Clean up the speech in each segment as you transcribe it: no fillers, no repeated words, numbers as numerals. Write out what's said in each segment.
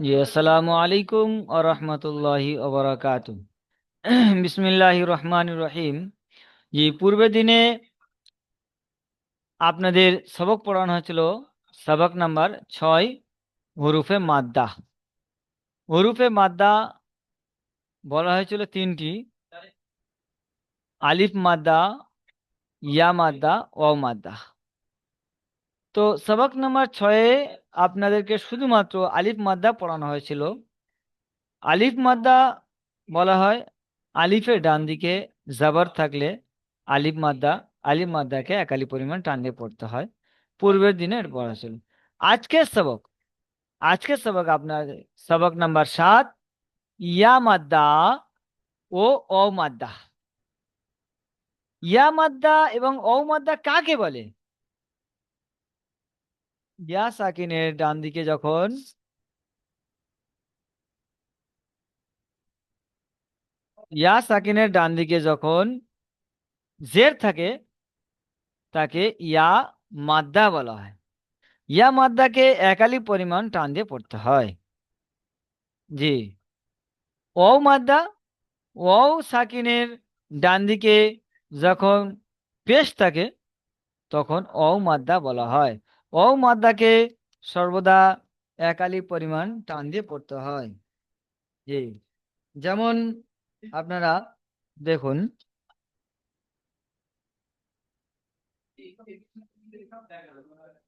জি, আসসালামু আলাইকুম আ রহমতুল্লাহি ওবরাকাতু। বিসমিল্লাহির রহমানির রহিম। জি, পূর্বের দিনে আপনাদের সবক পড়ানো হয়েছিল, সবক নাম্বার 6, হুরুফে মাদ্দা। হুরুফে মাদ্দা বলা হয়েছিল তিনটি: আলিফ মাদ্দা, ইয়া মাদ্দা, ওয়াও মাদ্দা। তো সবক নাম্বার 6-এ আপনাদেরকে শুধুমাত্র আলিফ মাদ্দা পড়ানো হয়েছিল। আলিফ মাদ্দা বলা হয় আলিফের ডান দিকে জাবার থাকলে আলিফ মাদ্দা, আলিফ মাদ্দাকে একালি পরিমাণ টান দিয়ে পড়তে হয়। পূর্বের দিনে এটা পড়া ছিল। আজকের সবক আজকের সবক আপনার সবক নাম্বার 7, ইয়া মাদ্দা ও অ মাদ্দা। ইয়া মাদ্দা এবং অ মাদ্দা কাকে বলে? ইয়া সাকিনের ডান দিকে যখন ইয়া সাকিনের ডান দিকে যখন জের থাকে তাকে ইয়া মাদ্দা বলা হয়। ইয়া মাদ্দাকে একালি পরিমাণ টান দিয়ে পড়তে হয়। জি। ওয়াও মাদ্দা, ওয়াও সাকিনের ডান দিকে যখন পেশ থাকে তখন ওয়াও মাদ্দা বলা হয়। ওয়াও মাদ্দাকে সর্বদা একালি পরিমাণ টান দিয়ে পড়তে হয়। জি। যেমন আপনারা দেখুন,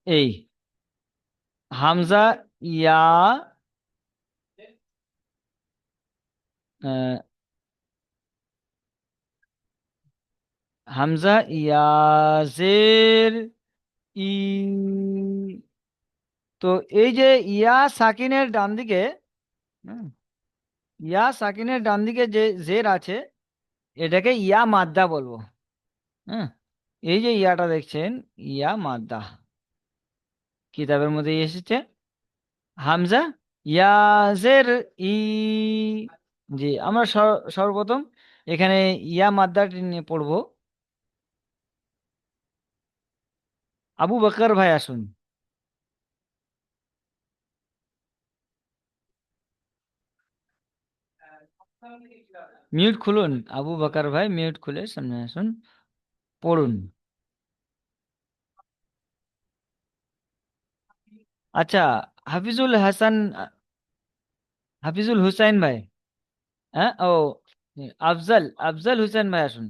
এই হামজা ইয়া, আহ, হামজা ইয়াজের ই। তো এই যে ইয়া সাকিনের ডান দিকে, হুম, ইয়া সাকিনের ডান দিকে যে জের আছে এটাকে ইয়া মাদ্দা বলবো। হ্যাঁ, এই যে ইয়াটা দেখছেন, ইয়া মাদ্দা কিতাবের মধ্যে এসেছে হামজা ইয়াজের ই। জি, আমরা সর্বপ্রথম এখানে ইয়া মাদ্দাটি নিয়ে পড়বো। আবু বকর ভাই আসুন, মিউট খুলুন। আবু বকর ভাই মিউট খুলে সামনে আসুন, পড়ুন। আচ্ছা, হাফিজুল হাসান, হাফিজুল হুসাইন ভাই, হ্যাঁ ও, আফজল আফজল হুসেন ভাই আসুন।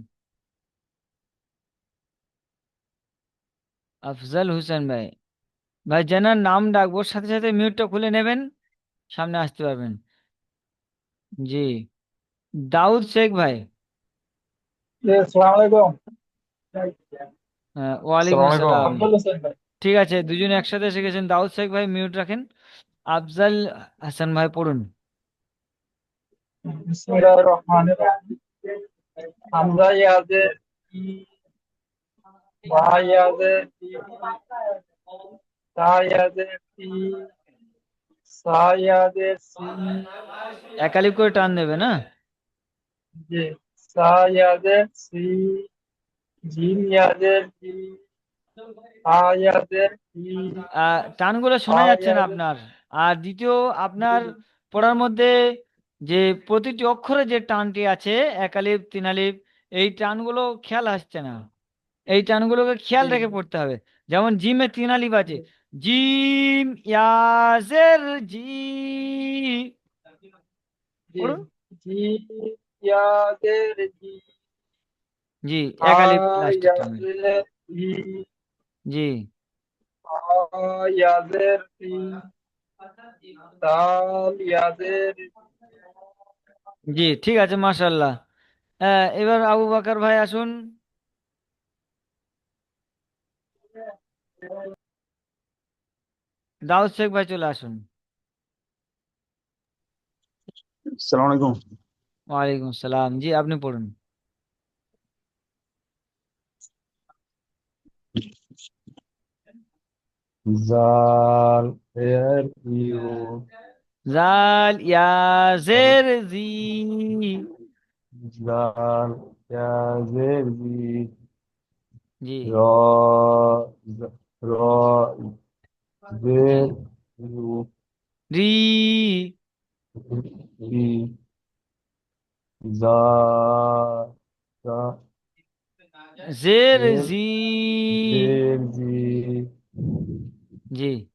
আফজল হুসেন ভাই, ভাই যেনার নাম ডাকবো সাথে সাথে মিউটটা খুলে নেবেন, সামনে আসতে পারবেন। জি। দাউদ শেখ ভাই, আসসালামু আলাইকুম। ওয়ালাইকুম আসসালামু আলাইকুম। আসসালাম। আব্দুল হোসেন ভাই। ঠিক আছে, দুজনে একসাথে এসে গেছেন। দাউদ শেখ ভাই মিউট রাখেন। আফজল হাসান ভাই পড়ুন। বিসমিল্লাহির রহমানির রহিম। হামজা ইয়াজে ই, বা ইয়াজে ই, তা ইয়াজে তি, সা ইয়াজে সি, একালিপ করে টান দেবে না? জি, সা ইয়াজে সি, জিম ইয়াজে জি, হা ইয়াজে ই, টানগুলো হা শোনা যাচ্ছে না ইয়াজে আপনার। আর দ্বিতীয়, জি, আপনার পড়ার মধ্যে যে প্রতিটি অক্ষরে যে টানটি আছে, একালিপ তিন আলিপ, এই টানগুলো খেয়াল আসছে না। এই টানগুলোকে খেয়াল জি, রেখে পড়তে হবে। যেমন জিমে তিন আলিফ আছে, জিম ইয়াজের জি, জি, পড়ুন। জি ইয়াজে জি, জি, হা এক আলিফ লাস্টে টানবে। ইয়াজে ই, জি। ইয়াজের ই, দাল ইয়াজের জি, ঠিক আছে, মাশাল্লাহ। এবার আবু বাকার ভাই আসুন। দাউদ শেখ ভাই চলে আসুন। আসসালামু আলাইকুম। ওয়ালাইকুম সালাম। জি, আপনি পড়ুন। জাল এর ইউ, জাল ইয়াজের জি। জাল ইয়াজের জি, জি। র, র জি। জের ইউ, রি, রি, জা, জা, জের জের, জি। জের, জি, জি,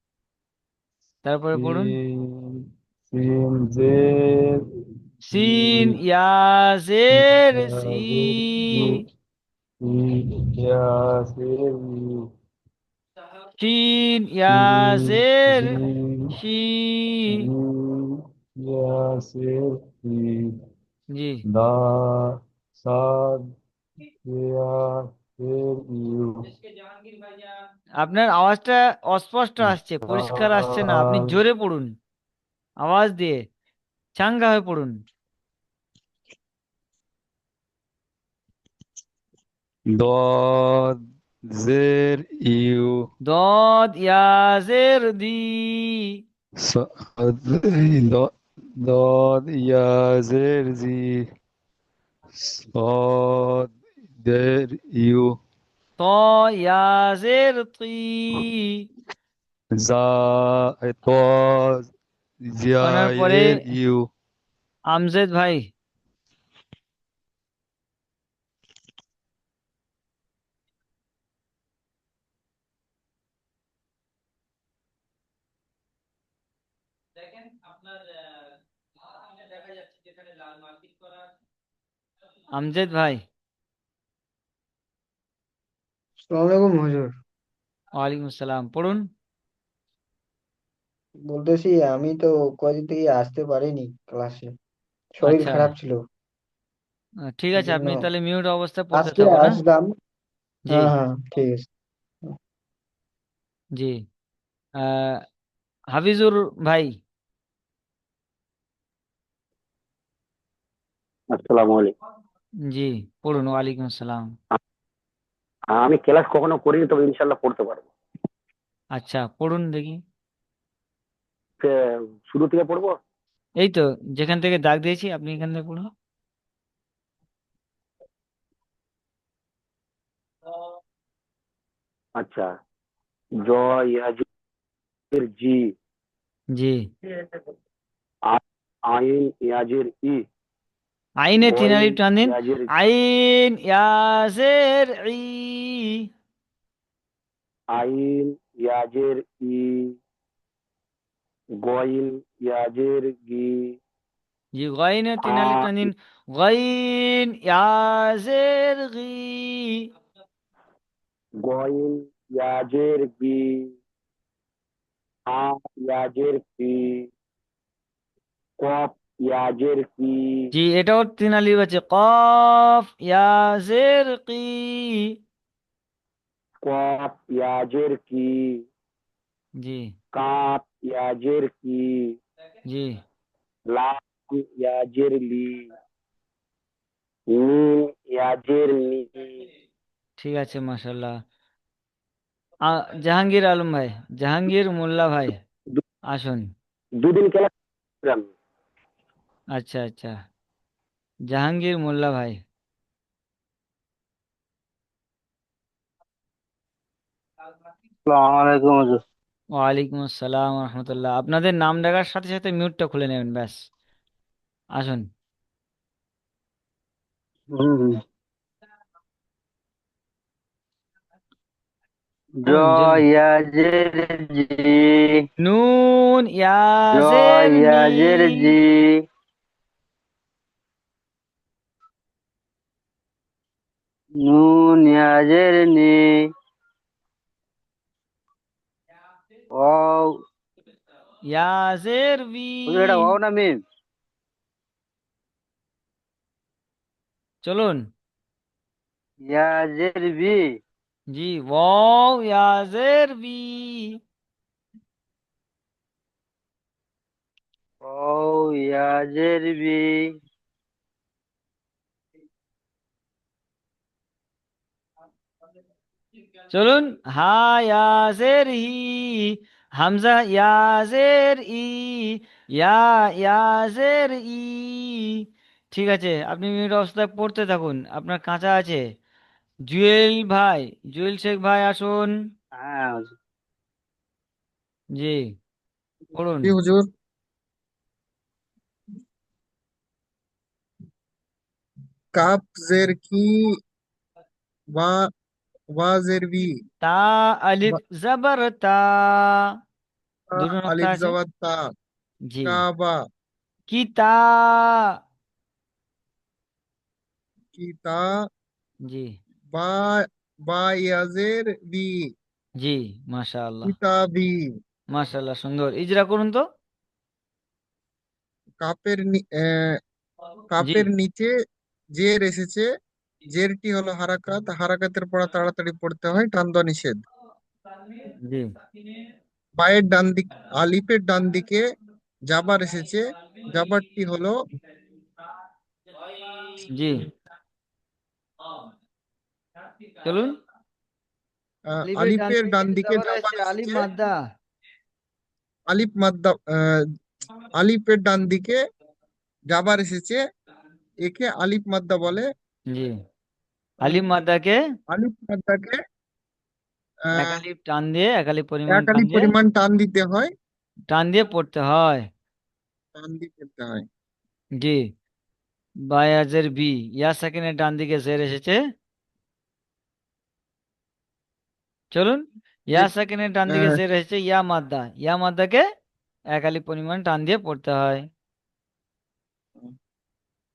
তারপরে পড়ুন। সিন, সিন, জের, জি, সিন ইয়া জের ইয়া, সি। জের, ইউ, ই, ইয়া, জের, ইউ, শিন ইয়া সি, জের জি, শি। জি, ইয়া, জের, ই, জি, দা, সাদ, ইয়া, জের, ইউ, আপনার আওয়াজটা অস্পষ্ট আসছে, পরিষ্কার আসছে না, আপনি দাল, জোরে পড়ুন, আওয়াজ দিয়ে চাঙ্গা হয়ে পড়ুন। দদ, জের, ইউ, দদ ইয়া জের দি। صاد ضاد يا زر زي صاد در يو ত ইয়া জের তি। زا طا ওনার পরে زاير يو আমজেদ ভাই। আমজেদ ভাই। আসসালামু আলাইকুম হুজুর। ওয়ালাইকুম আসসালাম, পড়ুন। বলতেছি আমি তো কয়দিন থেকে আসতে পারিনি ক্লাসে, শরীর আচ্ছা, খারাপ ছিল, ঠিক এই আছে, জন্য আপনি তাহলে মিউট অবস্থায় পড়তে আজকে থাকুন, হ্যাঁ। আসলাম। জি, হ্যাঁ হ্যাঁ, ঠিক আছে। জি। আহ, হাফিজুর ভাই। আসসালামু আলাইকুম। জি, পড়ুন। ওয়ালাইকুম আসসালাম। আমি ক্লাস কখনো করিনি, তবে ইনশাল্লাহ পড়তে পারবো। আচ্ছা, পড়ুন দেখি। শুরু থেকে পড়বো। এই তো, যেখান থেকে দাগ দিয়েছি আপনি এখান থেকে পড়ুন। আচ্ছা। জ, ইয়াজির, জি। জি, আ- আইন, ইয়াজির, ই। আইনে তিন গইন, আলিফ টান দিন। ইয়াজির, আইন ইয়াজের ই। আইন, ইয়াজির, ই। গইন, ইয়াজির, গি। জি, গইনে তিন আ, আলিফ টান দিন। গইন ইয়াজের গি। গইন, ইয়াজির, গি। আ, ইয়াজির, কি। কফ, ইয়াজির, কি। জি, এটাও তিন আলিফ আছে। কফ ইয়াজের কি। কফ, ইয়াজির, কি। জি, কাপ, ইয়াজির, কি। জি, লাম, ইয়াজির, লি। মিম, ইয়াজির, মি। ঠিক আছে, মাশাল্লাহ। জাহাঙ্গীর আলম ভাই, জাহাঙ্গীর মোল্লা ভাই, দু- আসুন। দুদিন ক্লাস করলাম। আচ্ছা, আচ্ছা, জাহাঙ্গীর মোল্লা ভাই। আসসালামু আলাইকুম হুজুর। ওয়ালাইকুম আসসালাম রহমতুল্লাহ। আপনাদের নাম ডাকার সাথে সাথে মিউটটা খুলে নেবেন, ব্যাস। আসুন। হুম। জ, পড়ুন জলদি। ইয়াজের, জি। নুন জ, ইয়াজের নি। ইয়াজের, জি। নুন, ইয়াজের, নি। ওয়াও। ইয়াজের বি। হুজুর, এটা ওয়াও না মিম? চলুন। ইয়াজের, বি। জি, ওয়াও ইয়াজের বি। ওয়াও, ইয়াজের, বি। চলুন। হা ইয়াজের হি। হামজা ইয়াজের ই। ইয়া ইয়াজের ই। ঠিক আছে, আপনি মিউট অবস্থায় পড়তে থাকুন, আপনার কাঁচা আছে। জুয়েল ভাই, জুয়েল শেখ ভাই, আসুন। হ্যাঁ হুজুর। জি, পড়ুন। জি হুজুর। কাপ জের কি, ওয়া ওয়া জের বি, তা আলিফ জবর তা, তা দুটো নকশা আলিফ আছে। জবর তা, জি। কাবা, কিতা, কিতা, জি বা বা ইয়াজের বি, জি, মাশাআল্লাহ, কিতাবি। মাশাআল্লাহ, সুন্দর। ইজরা করুন তো। কাপের জি কাপের নিচে জের এসেছে, জেরটি হলো হারাকাত, হারাকাতের পড়া তাড়াতাড়ি পড়তে হয়, টান দেওয়া নিষেধ। জি পায়ের ডান দিক, আলিফের ডান দিকে জাবার এসেছে, জাবারটি হলো জি, চলুন। আলিফের ডান আলিফের দিকে ডান দিকে যাবার জাবার আছে, আলিফ এসেছে, মাদ্দা। আলিফ মাদ্দা, আলিফের ডান দিকে জাবার এসেছে, একে আলিফ মাদ্দা বলে। জি, আলিফ মাদ্দাকে আলিফ মাদ্দাকে এক আহ, আলিফ টান দিয়ে, এক আলিফ পরিমাণ এক টান আলিফ দিয়ে, পরিমাণ টান দিতে হয়, টান দিয়ে পড়তে হয়। টান দিয়ে পড়তে হয়। জি। বায়াজের বি, ইয়া সেকেন্ডের ডান দিকে জের এসেছে। চলুন, ইয়া যে- সেকেন্ডের ডান দিকে আহ, জের এসেছে, ইয়া মাদ্দা, ইয়া মাদ্দাকে এক আলিফ পরিমাণ টান দিয়ে পড়তে হয়।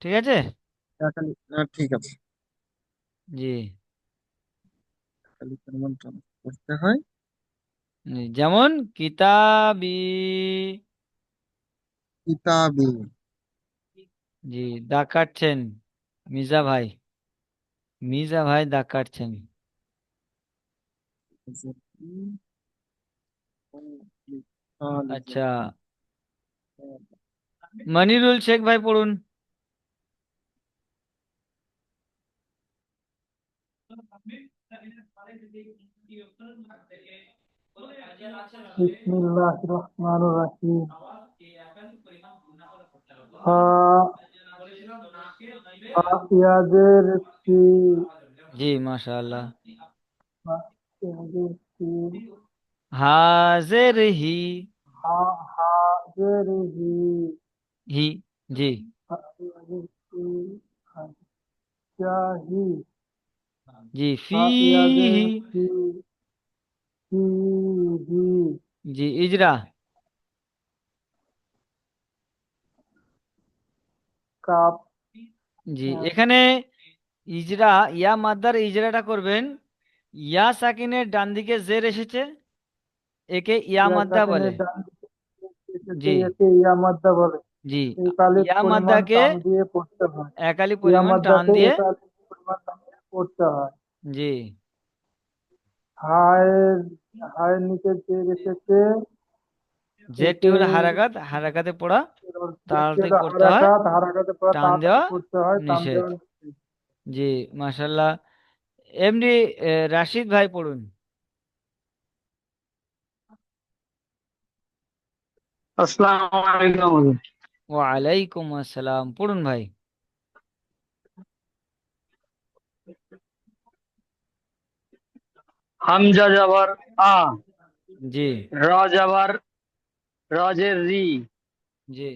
ঠিক আছে। ঠিক আছে, জি এক আলিফ পরিমাণ টান করতে হয়। জি, যেমন কিতাবি। কিতাবি, জি, দাগ কাটছেন মির্জা ভাই, মির্জা ভাই দাগ কাটছেন। আচ্ছা, মনিরুল শেখ ভাই পড়ুন। বিসমিল্লাহির রহমানির রহিম। হা হা ইয়াজের ফি, জি মাশাআল্লাহ। হা ইয়াজের ফি, হাজের হি, হা হাজের হি, হি, জি হা ইয়াজের ফি, হা ইয়াহি, জি, হা ইয়াজের ফিহি, ফি, ফিহি, জি ইজরা। কাপ, জি, এখানে ইজরা, ইয়া মাদ্দার ইজরাটা করবেন। ইয়া সাকিনের ডান দিকে জের এসেছে, একে ইয়া ইয়া মাদ্দা বলে। সাকিনের ডান দিকে এসেছে, জি একে ইয়া মাদ্দা বলে। জি, এই কালির ইয়া পরিমাণ মাদ্দাকে টান দিয়ে পড়তে হয়। এক আলিফ ইয়া পরিমাণ টান মাদ্দাকে দিয়ে। এক আলিফ পরিমাণ টান দিয়ে পড়তে হয়। জি হায়ের হায়ের নিচে জের এসেছে, জেরটি একে হলো হারাকাত, হারাকাতে পড়া তাড়াতাড়ি পড়তে হয়, হারাকাত, হারাকাতে পড়া টান তাড়াতাড়ি দেওয়া পড়তে হয়, টান নিষেধ। দেওয়া নিষেধ। জি মাশাল্লাহ। এমডি রাশিদ ভাই পড়ুন। আসসালামু আলাইকুম। ওয়ালাইকুম আসসালাম, পড়ুন ভাই। হামজা যাবার আ, জি র যাবার রজের রি, জি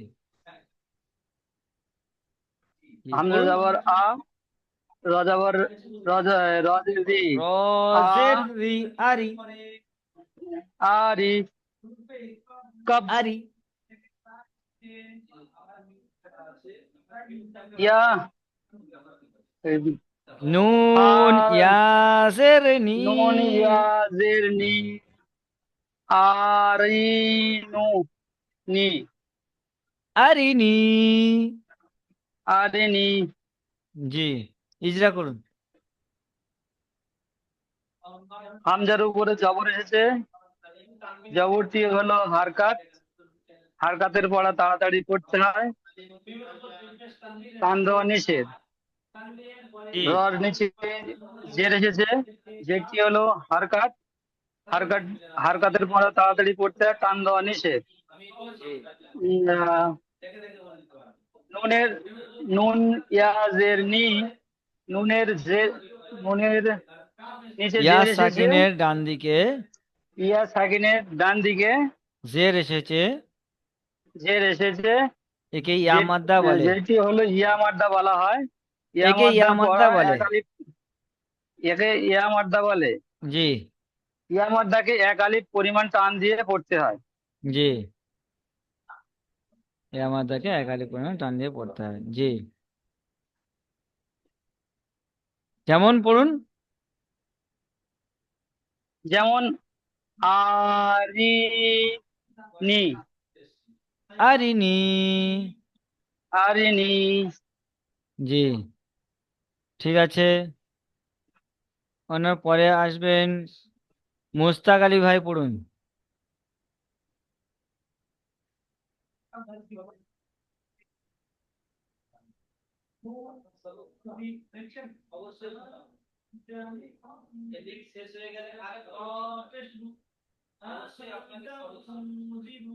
জি, হামজা পড়ুন। যাবার আ, র যাবার রজের রি, আ রজের রি, আরি, আরি, কাব, আরি, ইয়া, হা, নুন ইয়াজের নি, নুন ইয়া জের নি, আরিনু, নি, আরিনি। আরিনি। জি, ইজরা করুন। হামজার উপরে জবর এসেছে, জবরটি হলো হারকাত, হারকাতের পড়া তাড়াতাড়ি পড়তে হয়, টান দেওয়া নিষেধ। জি রর নিচে জের এসেছে, জেরটি হলো হারকাত, হারকাত, হারকাতের পড়া তাড়াতাড়ি পড়তে হয়, টান দেওয়া নিষেধ। আহ, নুনের, নুন ইয়া জের নি, নুনের জের, নুনের নিচে ইয়া জের এসেছে, সাকিনের ডান দিকে ইয়া সাকিনের ডান দিকে জের এসেছে, জের এসেছে, একে ইয়া মাদ্দা বলে। যেটি হলো ইয়া মাদ্দা বলা হয়। ইয়া একে ইয়া মাদ্দার মাদ্দা পড়া বলে। এক আলিফ, একে ইয়া মাদ্দা বলে। জি ইয়া মাদ্দাকে এক আলিফ পরিমাণ টান দিয়ে পড়তে হয়। জি, ইয়া মাদ্দাকে একালি পরিমাণ টান দিয়ে পড়তে হয়। জি, যেমন পড়ুন। যেমন আরি নি, আরিনি। আরিনি। জি, ঠিক আছে। ওনার পরে আসবেন মুস্তাক আলী ভাই, পড়ুন।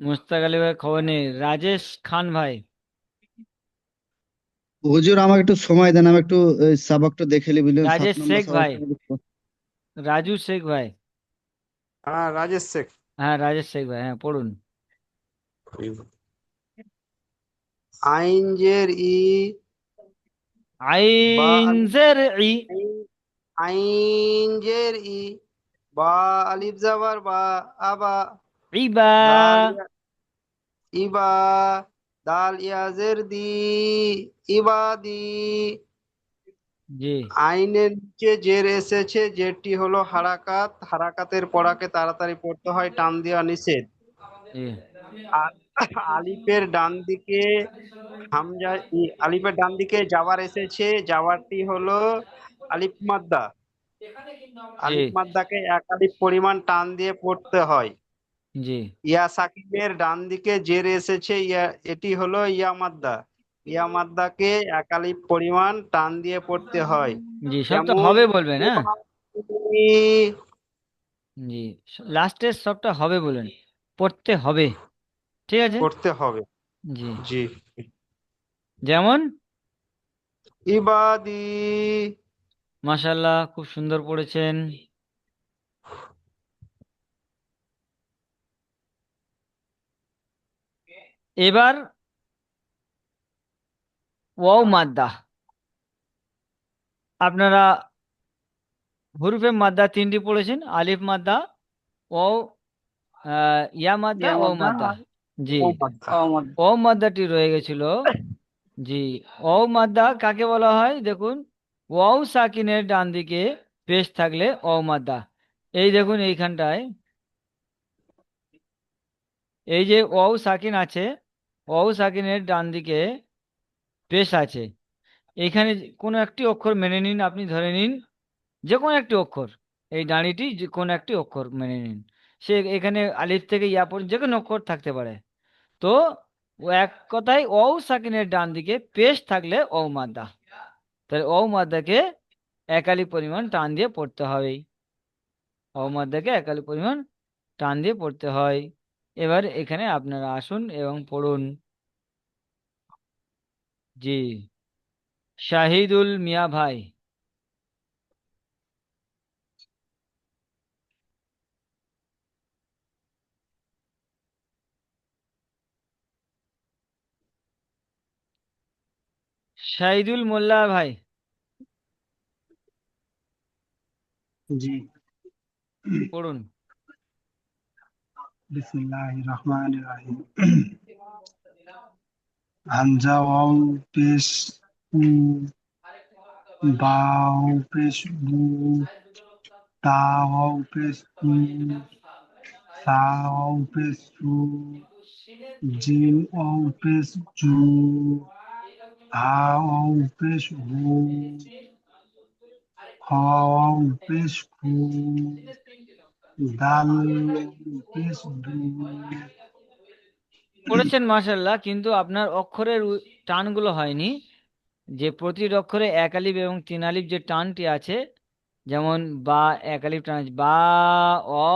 মুস্তাক আলী ভাই খবর নেই। রাজেশ খান ভাই। হুজুর আমাকে একটু সময় দেন, আমি একটু সাবকটা দেখে নিই, বুঝলেন, 7 রাজেশ নম্বর শেখ ভাই, সাবকটা রাজু শেখ ভাই। হ্যাঁ, রাজেশ শেখ। হ্যাঁ রাজেশ শেখ ভাই, হ্যাঁ পড়ুন। আইন জের ই বা আইন আলিফ, জের ই। আইন জের ই বা আলিফ জাবার বা আবা ইবা। দাল ইবা দাল ইয়াজের দি ইবাদি। জি আইনের নিচে জের এসেছে, জেরটি হলো হারাকাত, হারাকাতের পড়াকে তাড়াতাড়ি পড়তে হয়, টান দেওয়া নিষেধ। জি আর আলিফের ডান দিকে আলিফের ডান দিকে জাবার এসেছে, জাবারটি হলো আলিফ মাদ্দা। জি আলিফ মাদ্দাকে এক আলিফ পরিমাণ টান দিয়ে পড়তে হয়। জি ইয়া সাকিবের ডান দিকে জের এসেছে, এটি হলো ইয়া মাদ্দা। ইয়া মাদ্দাকে এক আলিফ পরিমাণ টান দিয়ে পড়তে হয়। জি, সবটা যেমন হবে বলবেন, হ্যাঁ। জি, লাস্টের সবটা হবে বলুন, পড়তে হবে। ঠিক আছে। পড়তে হবে। জি, জি। যেমন ইবাদি। মাশাল্লাহ, খুব সুন্দর পড়েছেন। এবার ওয়াও মাদ্দা। আপনারা হুরুফে মাদ্দা তিনটি পড়েছেন, আলিফ মাদ্দা, ওয়াও, ইয়া মাদ্দা, ইয়া ওয়াও মাদ্দা মাদ্দা। আর জি, ও মাদ্দা। ও মাদ্দা। ওয়াও মাদ্দাটি রয়ে গেছিল। জি, ওয়াও মাদ্দা কাকে বলা হয় দেখুন। ওয়াও সাকিনের ডান দিকে পেশ থাকলে ওয়াও মাদ্দা। এই দেখুন এইখানটায়, এই যে ওয়াও সাকিন আছে, ওয়াও সাকিনের ডান দিকে পেশ আছে। এখানে কোনো একটি অক্ষর মেনে নিন, আপনি ধরে নিন যে কোনো একটি অক্ষর, এই দাঁড়িটি যে কোনো একটি অক্ষর মেনে নিন। সে এখানে আলিফ থেকে ইয়া পর্যন্ত যে কোনো অক্ষর থাকতে পারে। তো ও এক কথায় ওয়াও সাকিনের ডান দিকে পেশ থাকলে ওয়াও মাদ্দা। তাহলে ওয়াও মাদ্দাকে একালি পরিমাণ টান দিয়ে পড়তে হবে। ওয়াও মাদ্দাকে একালি পরিমাণ টান দিয়ে পড়তে হয়। এবার এখানে আপনারা আসুন এবং পড়ুন। জি, শাহিদুল মিয়া ভাই। শাহিদুল মোল্লা ভাই, জি। পড়ুন। বিসমিল্লাহির রহমানির রহিম। হামজা ওয়াও পেশ উ, বা ওয়াও পেশ বু, তা ওয়াও পেশ তু, সা ওয়াও পেশ সু, জিম ওয়াও পেশ জু, হা ওয়াও পেশ হু, খ ওয়াও পেশ খু, দাল ওয়াও পেশ দু। পড়েছেন মাশাল্লাহ, কিন্তু আপনার অক্ষরের টানগুলো হয়নি। যে প্রতিটি অক্ষরে এক আলিফ এবং তিন আলিফ যে টানটি আছে, যেমন বা এক আলিফ টান আছে, বা, অ,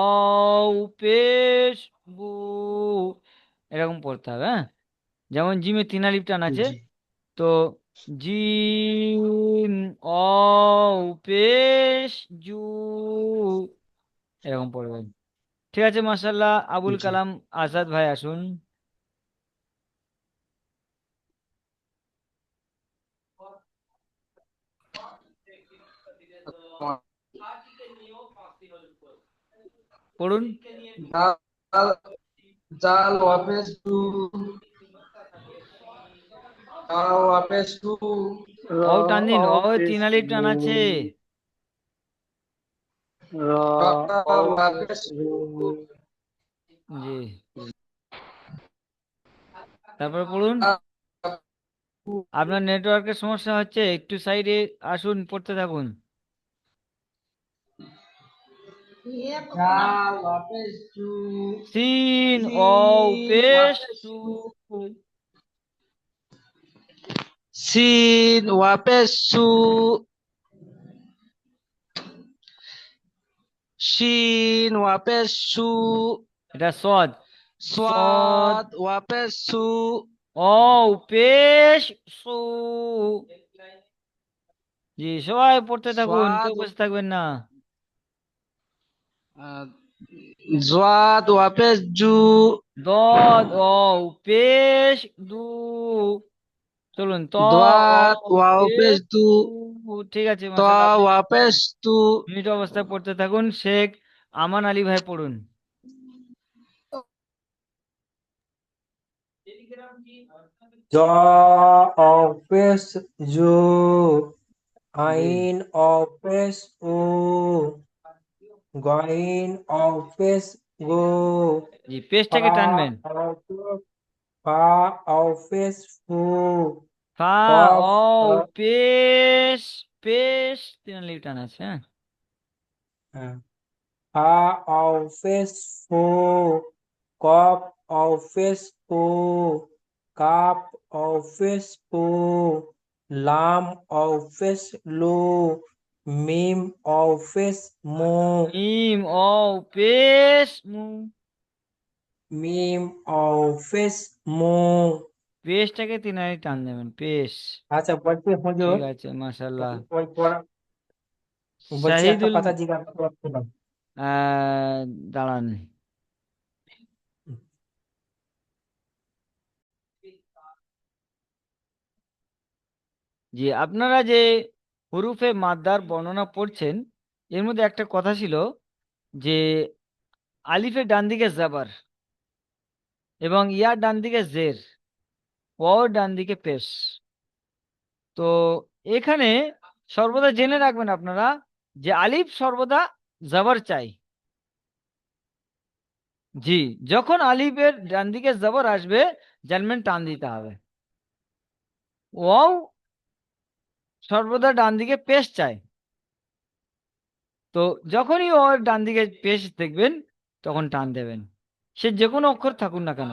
পেশ, বু, এরকম পড়তে হবে, হ্যাঁ। যেমন জিমে তিন আলিফ টান আছে, জি তো জিম, অ, পেশ, জু, এরকম পড়বেন। ঠিক আছে মাশাল্লাহ। আবুল জি। কালাম আজাদ ভাই আসুন। পড়ুন। জাল জাল ওয়াপেস টু ওয়াপেস টু র ও টান দিন, অ ও পেশ 3 আলিফ টান গু আছে। র অ পেশ ওয়াপেস গু জি, তারপরে পড়ুন। আপনার নেটওয়ার্কের সমস্যা হচ্ছে, একটু সাইডে আসুন, পড়তে থাকুন। জাল ওয়াপেস টু সিন ও সিন পেশ ওয়াপেস সু। টু সিন ওয়াপেস সু শিন ওয়াপেস সু এটা সদ। সদ সোয়াদ ওয়াপেস সু ও পেশ সু। জি, সবাই পড়তে থাকুন, সোয়াদ কেউ বসে থাকবেন না। জোয়াদ ওয়াপেস জু দদ ও পেশ দু। চলুন, ত ও দোয়াত ওয়াপেস পেশ দু দু। ঠিক আছে, ত মাশাআল্লাহ, আপনি ওয়াপেস তু মিউট অবস্থায় পড়তে থাকুন। শেখ আমান আলী ভাই পড়ুন। জ অপেস জু জি আইন অপেস উ গইন অপেস গো জি, ফা পেশটাকে টানবেন। অপেস ফা অপেস ফু ফা কফ ও পেশ পেশ 3 আলিফ টান আছে, হ্যাঁ। ফা অপেস ফু কফ অপেস ফু কাপ অপেস ফু লাম অপেস লু মিম অপেস মু মিম ও পেশ মু। মিম অপেস মু। পেশটাকে 3 আলিফ টান দেবেন, পেশ। আচ্ছা বলছি হুজুর, ঠিক আছে, মাশাআল্লাহ। ওই পড়া বলছি একটা শাহিদুল কথা জিজ্ঞাসা করছিলাম। আহ দাঁড়ান। জি, আপনারা যে হুরুফে মাদ্দার বর্ণনা পড়ছেন, এর মধ্যে একটা কথা ছিল যে আলিফের ডান দিকে জাবার এবং ইয়ার ডান দিকে জের, ওর ডান দিকে পেশ। তো এখানে সর্বদা জেনে রাখবেন আপনারা যে আলিফ সর্বদা জাবার চাই। জি, যখন আলিফের ডান দিকে জবর আসবে জানবেন টান দিতে হবে। ওয়াও সর্বদা ডান দিকে পেশ চাই। তো যখনই ওর ডান দিকে পেশ দেখবেন তখন টান দেবেন, সে যে কোনো অক্ষর থাকুন না কেন।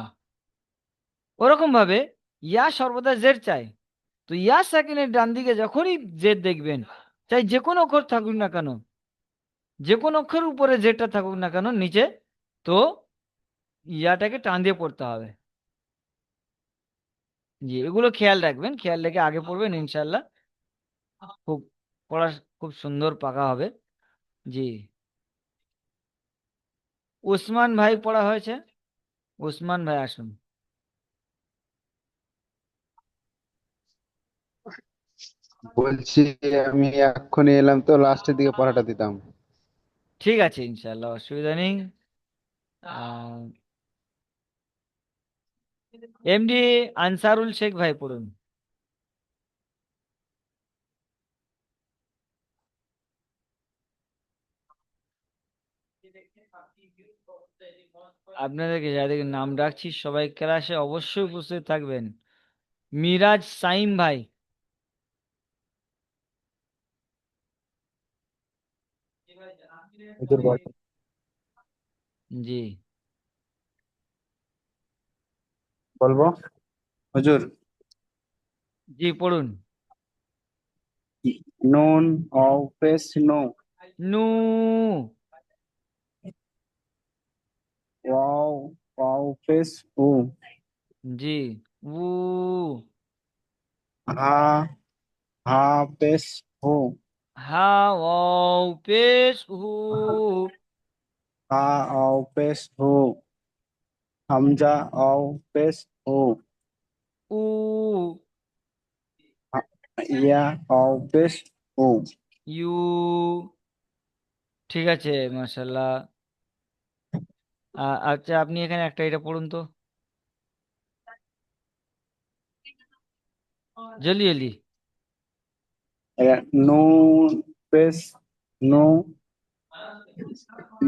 ওরকম ভাবে ইয়া সর্বদা জের চাই। তো ইয়া সাকিনের ডান দিকে যখনই জের দেখবেন, চাই যে কোনো অক্ষর থাকুক না কেন, যে কোনো অক্ষর উপরে জেরটা থাকুক না কেন নিচে, তো ইয়াটাকে টান দিয়ে পড়তে হবে। জি, এগুলো খেয়াল রাখবেন, খেয়াল রেখে আগে পড়বেন, ইনশাল্লাহ খুব পড়া খুব সুন্দর পাকা হবে। জি, উসমান ভাই পড়া হয়েছে, উসমান ভাই আসুন। বলছি আমি এক্ষুনি এলাম, তো লাস্টের দিকে পড়াটা দিতাম। ঠিক আছে, ইনশাল্লাহ অসুবিধা নেই। এমডি আনসারুল শেখ ভাই পড়ুন। আপনাদেরকে যাদেরকে নাম ডাকছি সবাই ক্লাসে অবশ্যই উপস্থিত থাকবেন। মিরাজ সাইম ভাই। হুজুর বল। জি বলবো হুজুর। জি, পড়ুন। নুন অফেস নো নু। ওয়াও অফেস উ জি, উ। হা হাফেস হু হা ও পেশ হু। হা অফেস হু হামজা অফেস হু উ। ইয়া অফেস হু ইউ। ঠিক আছে, মাশাল্লাহ। আচ্ছা, আপনি এখানে একটা এটা পড়ুন তো, জলদি জলদি। নুন পেশ নু,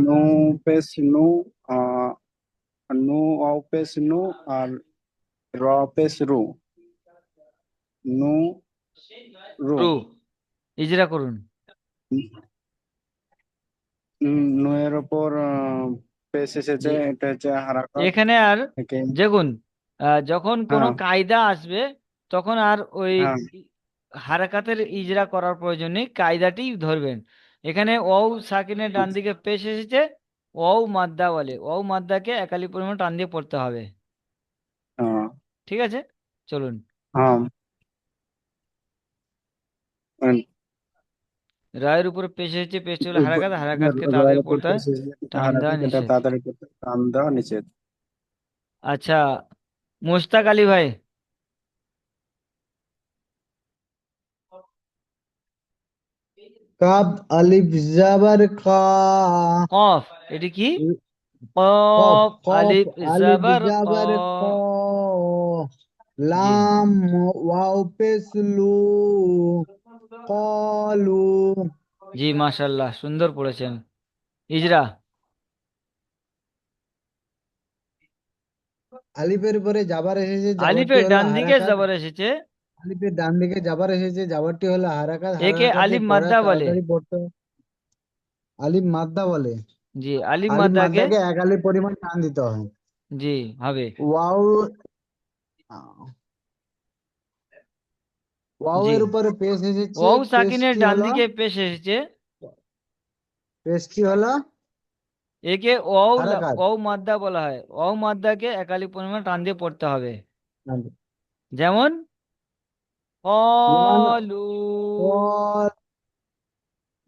নু পেশ নু, আহ, নু অ পেশ নু, আর র পেশ রু, নু রু। রু, ইজরা করুন। নু এর ওপর পেশ এসেছে, জি, এটা হচ্ছে হারাকাত। এখানে আর একে দেখুন, যখন কোনো হ্যাঁ কায়দা আসবে তখন আর ওই হ্যাঁ হারাকাতের ইজরা করার প্রয়োজন নেই, কায়দাটি ধরবেন। এখানে ওয়াও সাকিনের ডান দিকে পেশ এসেছে, ওয়াও মাদ্দা বলে, ওয়াও মাদ্দাকে একালি পরিমাণ টান দিয়ে পড়তে হবে। হ্যাঁ ঠিক আছে, চলুন। হ্যাঁ। রায়ের উপরে পেশ এসেছে, পেশ হলো হারাকাত, হারাকাতকে তাড়াতাড়ি পড়তে হয়, টান দেওয়া হারাকাত, এটা নিষেধ। তাড়াতাড়ি করতে টান দেওয়া নিষেধ। আচ্ছা, মুশতাক আলী ভাই, কাব আলিফ জাবার কা, কফ, এটি কি? কফ কফ কফ আলিফ আলিফ জাবার ক। জাবার ক, জি, লাম ওয়াও পেশ লু, কলু। জি, মাশাল্লাহ, সুন্দর পড়েছেন। ইজরা। আলিফের পরে জাবার এসেছে, জাবারটি আলিফের হলো ডান দিকে হারাকাত। জবর এসেছে, আলিফের ডান দিকে জাবার এসেছে, জাবারটি হলো হারাকাত, একে হারাকাতের আলিফ পড়া মাদ্দা বলে। তাড়াতাড়ি পড়তে হবে। আলিফ মাদ্দা বলে। জি, আলিফ আলিফ মাদ্দাকে, মাদ্দাকে এক আলিফ পরিমাণ টান দিতে হয়। জি, হবে। ওয়াও, ওয়াও জি, এর উপরে পেশ এসেছে, ওয়াও সাকিনের পেশটি ডান হলো, দিকে পেশ এসেছে, পেশটি হলো একে ওয়াও হারাকাত। ওয়াও মাদ্দা বলা হয়, ওয়াও মাদ্দাকে একালি পরিমাণ টান দিয়ে পড়তে হবে। যেমন যেমন কলু, লু।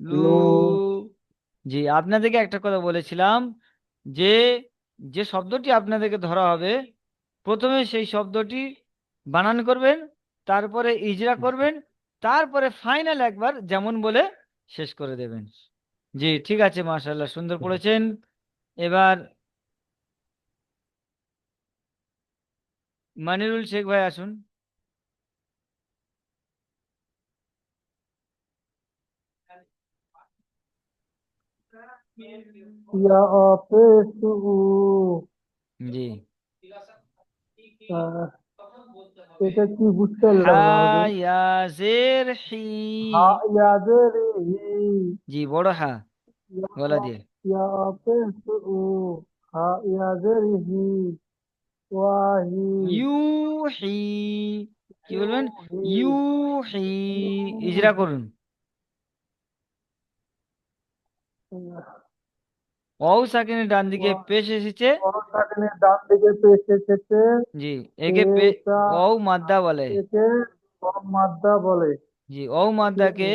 কলু। জি, আপনাদেরকে একটা কথা বলেছিলাম যে যে শব্দটি আপনাদেরকে ধরা হবে, প্রথমে সেই শব্দটি বানান করবেন, তারপরে ইজরা করবেন, তারপরে ফাইনাল একবার যেমন বলে শেষ করে দেবেন। জি, ঠিক আছে, মাশাআল্লাহ, সুন্দর পড়েছেন। এবার মানিরুল শেখ ভাই আসুন। ইয়া পেশু, জি, এটা কি বুঝতে পারলাম হা না হুজুর। ইয়া জের হি। হা ইয়াদের হি, জি, বড় হা, গলা দিয়ে। ইয়া পেশু, হা ইয়াদের হি, ওয়াহি, ইউহি, কি বলবেন? ইউহি, ইউহি, ইজরা ইউহি। করুন। ওয়াও সাকিনের ডান দিকে পেশ এসেছে, বড় ডান দিকে পেশ এসেছে, জি, একে এটা ওয়াও মাদ্দা বলে। একে মাদ্দা বলে। জি, ওয়াও মাদ্দাকে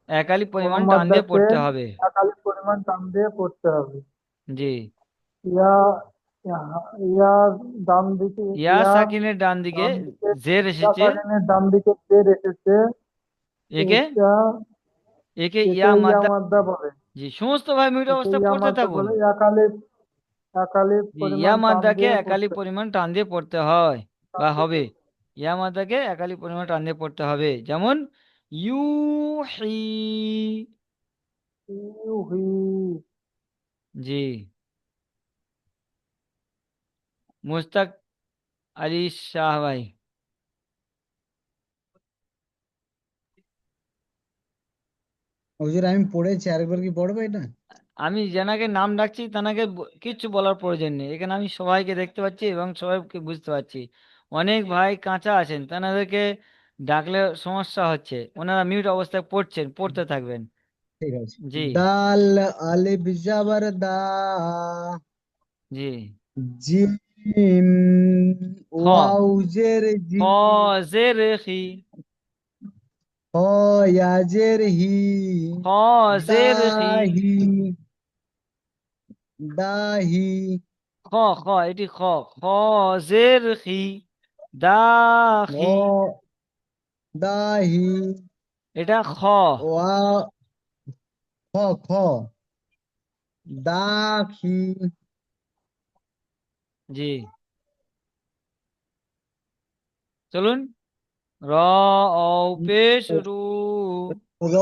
একালি পরিমাণ টান দিয়ে মাদ্দাকে পড়তে হবে। একালি পরিমাণ টান দিয়ে পড়তে হবে। জি, ইয়া, ইয়া, ইয়া ডান দিকে, ইয়া ইয়া সাকিনের ডান দিকে ডান দিকে, জের ইয়া এসেছে, সাকিনের ডান দিকে পের এসেছে, একে এটা একে একে ইয়া ইয়া মাদ্দা। মাদ্দা বলে। জি, সমস্ত ভাই মিউট একে অবস্থায় ইয়া পড়তে মাদ্দা থাকুন। বলে, একালি একালি জি, ইয়া পরিমাণ টান মাদ্দাকে দিয়ে একালি পড়তে, পরিমাণ টান দিয়ে পড়তে হয় টান বা দিয়ে হবে। পড়তে। ইয়া মাদ্দাকে একালি পরিমাণ টান দিয়ে পড়তে হবে, যেমন ইউহি। ইউহি, জি, মুস্তাক আলী শাহ ভাই, হুজুর আমি পড়েছি, আরেকবার কি পড়বে এটা? আমি যেনাকে নাম ডাকছি তেনাকে কিচ্ছু বলার প্রয়োজন নেই, এখানে আমি সবাইকে দেখতে পাচ্ছি এবং সবাইকে বুঝতে পারছি। অনেক ভাই কাঁচা আছেন, তেনাদেরকে ডাকলে সমস্যা হচ্ছে, ওনারা মিউট অবস্থায় পড়ছেন, পড়তে থাকবেন। ঠিক আছে। জি, দাল আলিফ জাবার দা, জি, জিম খ, ওয়াও জের খ জি, জের খি, হ ইয়া জের হি, খ জের খি, দাহি, দাহি, খ, খ, এটি খ, খ জের খি, দাখি, ও দাহি, এটা খ, ওয়া খ খ, দাখি, জি, চলুন। র ও পেশ রু। র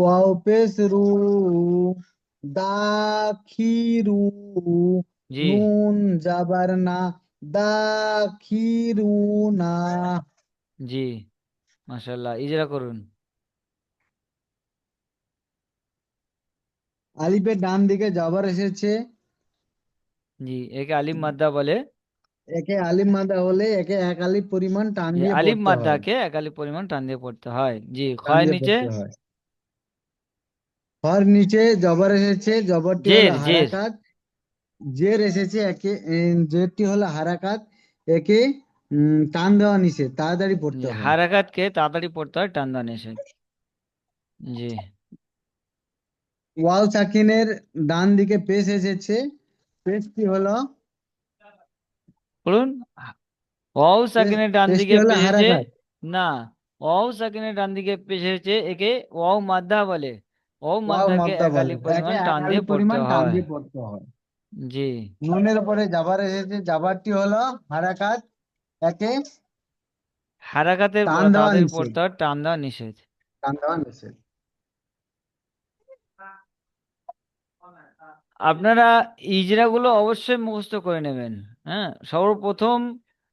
ওয়াও পেশ রু, দাখিরু, জি, নুন জাবার না, দাখিরু না। জি, মাশাল্লাহ, ইজরা করুন। আলিফের ডান দিকে জবর এসেছে, জি, একে আলিফ মাদ্দা বলে। একে আলিফ মাদা হলে একে এক আলিফ পরিমাণ টান যে দিয়ে আলিফ পড়তে হয়, মাদ্দাকে এক আলিফ পরিমাণ টান দিয়ে পড়তে হয়। জি, টান খয়ের দিয়ে নিচে পড়তে হয়। হর নিচে জবর এসেছে, জবরটি জের, হলো জের। হারাকাত। জের এসেছে, একে জেরটি হলো হারাকাত, একে টান দেওয়া নিষেধ, তাড়াতাড়ি জি, পড়তে হয়। হারাকাতকে তাড়াতাড়ি পড়তে হয়, টান দেওয়া নিষেধ। জি, ওয়াও সাকিনের ডান দিকে পেশ এসেছে, পেশটি হলো, বলুন। ওয়াও সাকিনের ডান পেশটি দিকে হলো পেশেছে। হারাকাত। না, ওয়াও সাকিনের ডান দিকে পেশেছে, একে ওয়াও মাদ্দা বলে। ওয়াও ওয়াও মাদ্দাকে মদ্দা এক বলে, আলিফ একে পরিমাণ এক টান দিয়ে আলিফ পড়তে পরিমাণ টান হয়। দিয়ে পড়তে হয়। জি, নুনের উপরে জাবার এসেছে, জাবারটি হলো হারাকাত, একে হারাকাতের টান পরে দেওয়া তাড়াতাড়ি নিষেধ, পড়তে হয়, টান দেওয়া নিষেধ। টান দেওয়া নিষেধ। আপনারা ইজরাগুলো অবশ্যই মুখস্থ করে নেবেন। হ্যাঁ, সর্বপ্রথম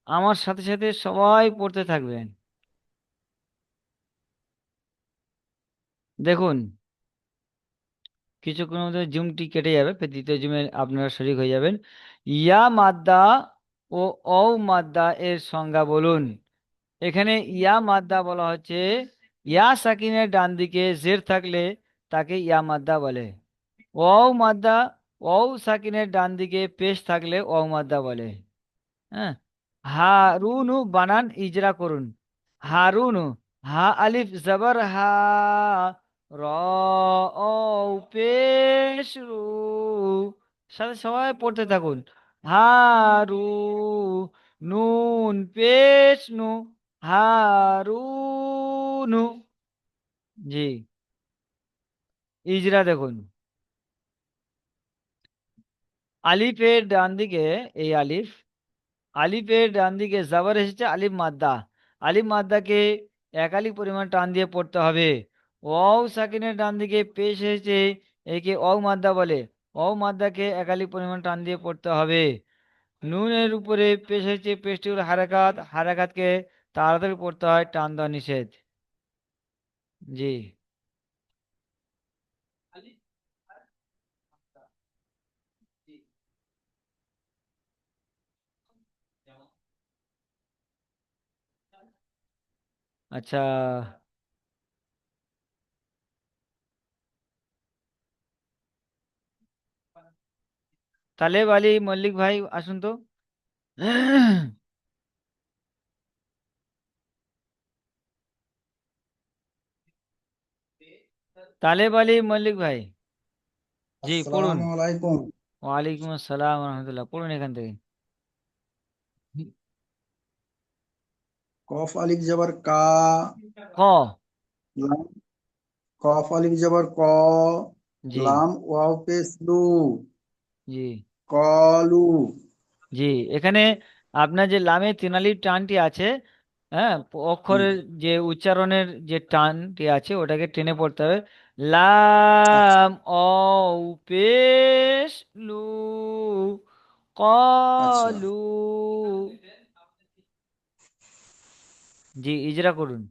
আমার সাথে সাথে সবাই পড়তে থাকবেন। দেখুন, কিছুক্ষণের মধ্যে জুমটি কেটে যাবে, ফের দ্বিতীয় জুমে আপনারা শরীক হয়ে যাবেন। ইয়া মাদ্দা ও অ মাদ্দা এর সংজ্ঞা বলুন। এখানে ইয়া মাদ্দা বলা হচ্ছে, ইয়া সাকিনের ডান দিকে জের থাকলে তাকে ইয়া মাদ্দা বলে। ওয়াও মাদ্দা, ওয়াও সাকিনের ডান দিকে পেশ থাকলে ওয়াও মাদ্দা বলে। হ্যাঁ, হারুনু বানান ইজরা করুন। হারুনু, হা আলিফ জবর হা, র ও পেশ রু। সাথে সবাই পড়তে থাকুন। হারু, নুন পেশ নু, হারুনু। জি, ইজরা দেখুন। আলিফের ডান দিকে, এই আলিফ, আলিফের ডান দিকে জাবার এসেছে আলিফ মাদ্দা। আলিফ মাদ্দাকে এক আলিফ পরিমাণ টান দিয়ে পড়তে হবে। ওয়াও সাকিনের ডান দিকে পেশ এসেছে, একে অও মাদ্দা বলে। অও মাদ্দাকে এক আলিফ পরিমাণ টান দিয়ে পড়তে হবে। নুনের উপরে পেশ এসেছে, পেশটি হলো হারাকাত, হারাকাতকে তাড়াতাড়ি পড়তে হয়, টান দেওয়া নিষেধ। জি, আচ্ছা, তালেব আলী মল্লিক ভাই আসুন তো। তালেব আলী মল্লিক ভাই, জি পড়ুন। আসসালামু আলাইকুম। ওয়ালাইকুম আসসালাম রহমতুল্লাহ, পড়ুন এখান থেকে। কফ আলিফ জবর কা, ক। লাম, কফ আলিফ জবর ক, জি, লাম ওয়াও পেশ লু, জি, কলু। জি, এখানে আপনার যে লামে তিন আলিফ টানটি আছে, হ্যাঁ, হুম, অক্ষরের যে উচ্চারণের যে টানটি আছে ওটাকে টেনে পড়তে হবে। আচ্ছা, লাম ও পেশ লু, আচ্ছা। কলু। জি, ইজরা করুন।